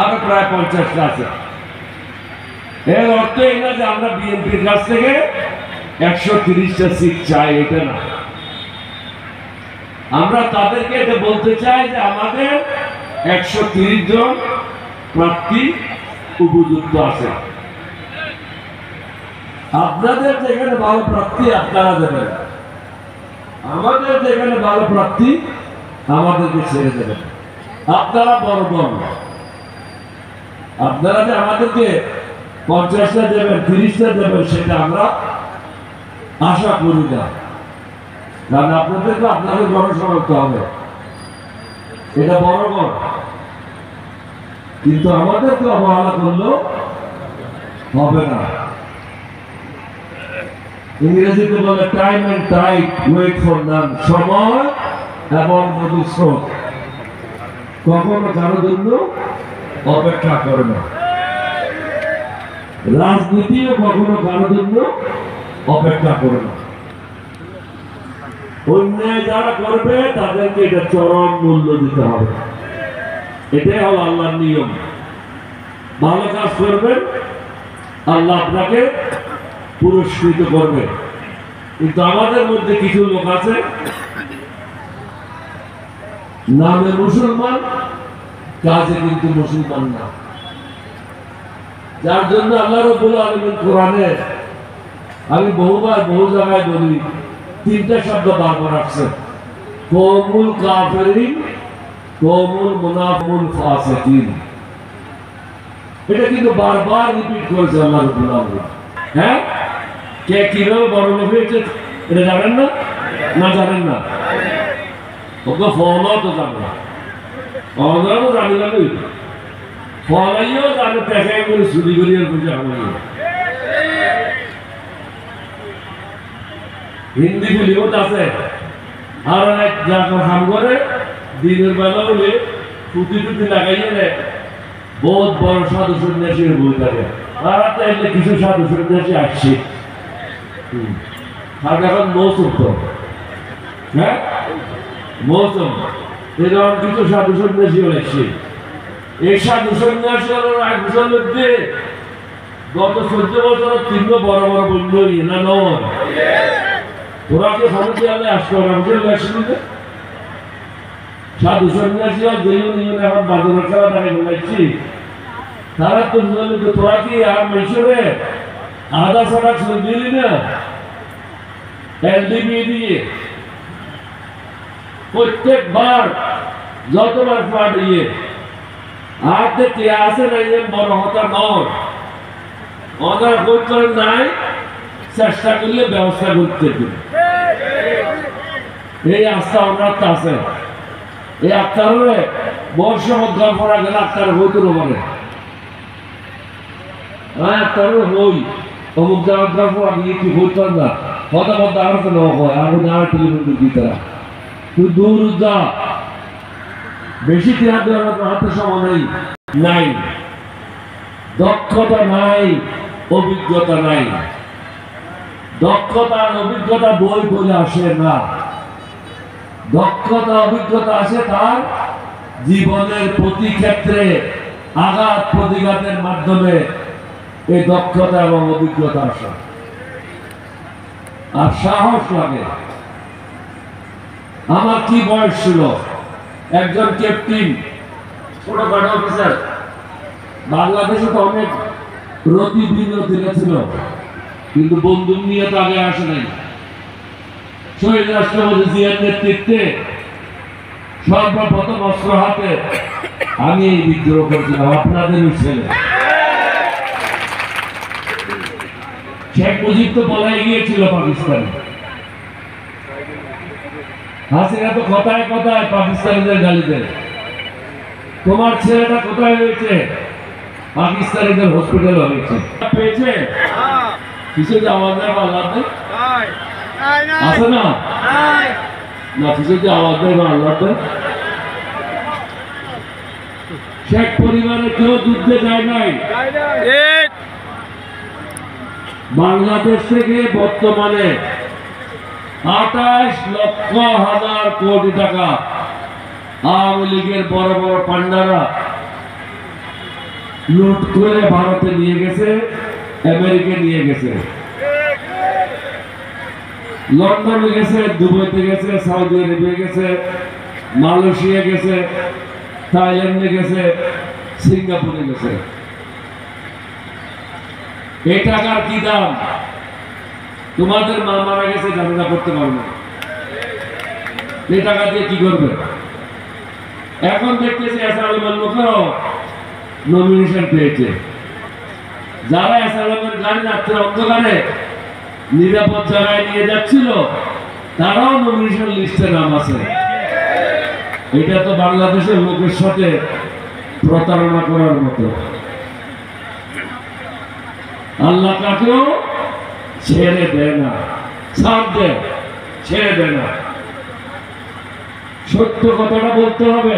আরো প্রায় 50টা আছে। এর অর্থ এই না যে আমরা বিএনপির কাছ থেকে 130টা সিট চাই, এটা না। আমরা তাদেরকে এটা বলতে চাই যে আমাদের 130 জন প্রার্থী উপযুক্ত আছে। আপনাদের যেখানে ভালো প্রার্থী আপনারা দেবেন, আমাদের যেখানে ভালো প্রার্থী আমাদেরকে ছেড়ে দেবেন। আপনারা বড় দল, আপনারা যে আমাদেরকে 50টা দেবেন, 30টা দেবেন, সেটা আমরা আশা করি না। কারণ আপনাদেরকে আপনাদের বড় সমাপ্ত হবে, এটা বড় গড়। কিন্তু আমাদেরকে অবহেলা করলেও হবে না। ইংরেজিতে বলে time and tide wait for none, সময় এবং নদীর স্রোত কখনো কারোর জন্য অপেক্ষা করে না। রাজনীতিও কখনো কারোর জন্য অপেক্ষা করে না। অন্যায় যারা করবে তাদেরকে এটা চরম মূল্য দিতে হবে। এটাই হলো আল্লাহর নিয়ম। ভালো কাজ করবেন, আল্লাহ আপনাকে পুরস্কৃত করবে। কিন্তু আমাদের মধ্যে কিছু লোক আছে নামে মুসলমান, কাজে কিন্তু মুসলমান না। যার জন্য আল্লাহ রাব্বুল আলামিন কোরআনে, আমি বহুবার বহু জায়গায় বলি, 3টা শব্দ বারবার আসছে, কওমুল কাফিরিন, কওমুল মুনাফিকুন, ফাসিকিন। এটা কিন্তু বারবার রিপিট করেছে আল্লাহ রাব্বুল আলামিন। হ্যাঁ, কে কিভাবে বড় লোক হয়েছে এটা জানেন না? না জানেন না? ওকে ফলো তো জানো না, ফলো জানি না, ফলাইও জানে, পেশায় করে চুরি করিয়ে বুঝে আমার হিন্দি ফিল্মত আছে। আর এক যখন কাম করে দিনের বেলা হলে টুটি টুটি লাগাইয়ে নেয়, বহুত বড় সাধু সন্ন্যাসীর বই থাকে। আর চাইলে কিছু সাধু সন্ন্যাসী আসছে, আর এখন মৌসুম তো, হ্যাঁ মৌসুম, এরকম কিছু সাধু সন্ন্যাসীও আসছে। এই সাধু সন্ন্যাসী এক বছর মধ্যে গত 14 বছর 3 বড় বড় বন্ধু না নয়। তোরা কে সমস্যা হলে আসতে হবে সাধু সন্ন্যাসী এখন বাজার খেলা তাকে বলাইছি, তারা তো তোরা কি আর মেশরে আধা সারা ছেড়ে দিলি না এলডিবি দিয়ে প্রত্যেকবার যতবার পাঠ দিয়ে হাতে কে আছে না, বড় হতা নয়, ওনার বই করে নাই, চেষ্টা করলে ব্যবস্থা করতে দিবে। এই আস্থা ওনার আছে। এই আত্মারে বর্ষ মধ্যে পড়া গেলে আত্মার হইতে বলে, হ্যাঁ আত্মার হই অমুক জায়গা পড়া গিয়ে কি হইতাম না, হতা মধ্যে আর তো হয় আর আর টেলিফোন দিতে তুই দূর যা, বেশি টিয়া দেওয়ার হাতে সময় নাই, দক্ষতা নাই, অভিজ্ঞতা নাই। দক্ষতা আর অভিজ্ঞতা বই বলে আসে না। দক্ষতা অভিজ্ঞতা আসে তার জীবনের প্রতি ক্ষেত্রে আঘাত প্রতিঘাতের মাধ্যমে এই দক্ষতা এবং অভিজ্ঞতা আসে। আর সাহস লাগে। আমার কি বয়স ছিল, একজন ক্যাপ্টেন, ছোটখাটো অফিসার, বাংলাদেশে তো অনেক রতি বিরতি ছিল, কিন্তু বন্দুক নিয়ে তো আগে আসে নাই। শহীদ রাষ্ট্রপতি জিয়ার নেতৃত্বে সর্বপ্রথম অস্ত্র হাতে আমি এই বিদ্রোহ করছিলাম, আপনাদেরই ছেলে। শেখ মুজিব তো বলাই গিয়েছিল পাকিস্তানে, হাসিনা তো কথায় কথায় পাকিস্তানিদের গালি দেয়। তোমার ছেলেটা কোথায় হয়েছে? পাকিস্তানিদের হসপিটাল হয়েছে। পেয়েছে কিছু আওয়াজ দেয় আল্লাহ আছে না, না কিছু আওয়াজ দেয় বা আল্লাহ। শেখ পরিবারে কেউ যুদ্ধে যায় নাই। বাংলাদেশ থেকে বর্তমানে 28,00,000 কোটি টাকা আওয়ামী লীগের বড় বড় পান্ডারা লুট করে ভারতে নিয়ে গেছে, আমেরিকা নিয়ে গেছে, লন্ডনে গেছে, দুবাইতে গেছে, সৌদি আরবে গেছে, মালয়েশিয়া গেছে, থাইল্যান্ডে গেছে, সিঙ্গাপুরে গেছে। এই টাকার কি দাম? তোমাদের মা মারা গেছে, জানাজা করতে পারবে না। এই টাকা দিয়ে কি করবে? এখন দেখতেছি এসআলমের লোকেরাও নমিনেশন পেয়েছে। যারা এসআলমের গাড়ি রাত্রে অন্ধকারে নিরাপদ জায়গায় নিয়ে যাচ্ছিল, তারাও নমিনেশন লিস্টে নাম আছে। এটা তো বাংলাদেশের লোকের সাথে প্রতারণা করার মতো। আল্লাহ কাকেও ছেড়ে দেয় না, ছাড় দেয়, ছেড়ে দেয় না। সত্য কথাটা বলতে হবে।